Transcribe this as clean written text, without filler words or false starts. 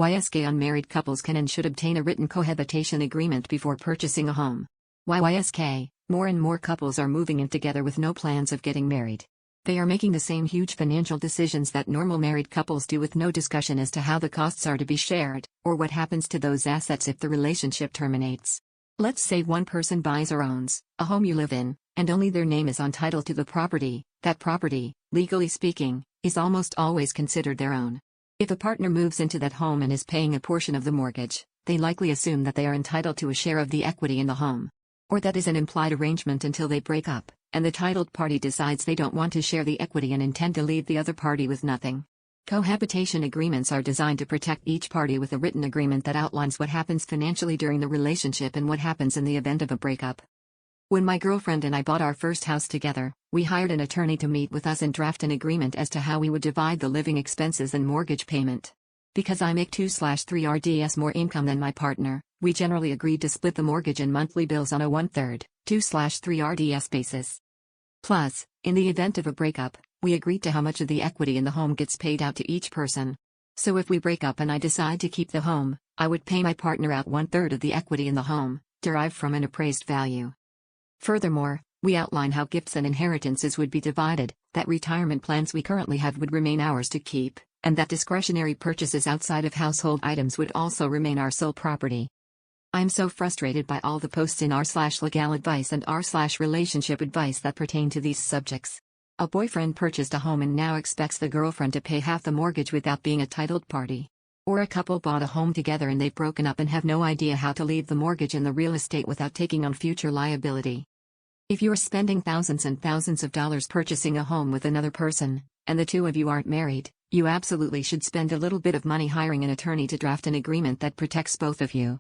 YSK unmarried couples can and should obtain a written cohabitation agreement before purchasing a home. YSK, more and more couples are moving in together with no plans of getting married. They are making the same huge financial decisions that normal married couples do with no discussion as to how the costs are to be shared, or what happens to those assets if the relationship terminates. Let's say one person buys or owns a home you live in, and only their name is on title to the property. That property, legally speaking, is almost always considered their own. If a partner moves into that home and is paying a portion of the mortgage, they likely assume that they are entitled to a share of the equity in the home. Or that is an implied arrangement until they break up, and the titled party decides they don't want to share the equity and intend to leave the other party with nothing. Cohabitation agreements are designed to protect each party with a written agreement that outlines what happens financially during the relationship and what happens in the event of a breakup. When my girlfriend and I bought our first house together, we hired an attorney to meet with us and draft an agreement as to how we would divide the living expenses and mortgage payment. Because I make 2/3 RDS more income than my partner, we generally agreed to split the mortgage and monthly bills on a 1/3, 2/3 RDS basis. Plus, in the event of a breakup, we agreed to how much of the equity in the home gets paid out to each person. So if we break up and I decide to keep the home, I would pay my partner out 1/3 of the equity in the home, derived from an appraised value. Furthermore, we outline how gifts and inheritances would be divided, that retirement plans we currently have would remain ours to keep, and that discretionary purchases outside of household items would also remain our sole property. I'm so frustrated by all the posts in r/legal advice and r/relationship advice that pertain to these subjects. A boyfriend purchased a home and now expects the girlfriend to pay half the mortgage without being a titled party. Or a couple bought a home together and they've broken up and have no idea how to leave the mortgage and the real estate without taking on future liability. If you're spending thousands and thousands of dollars purchasing a home with another person, and the two of you aren't married, you absolutely should spend a little bit of money hiring an attorney to draft an agreement that protects both of you.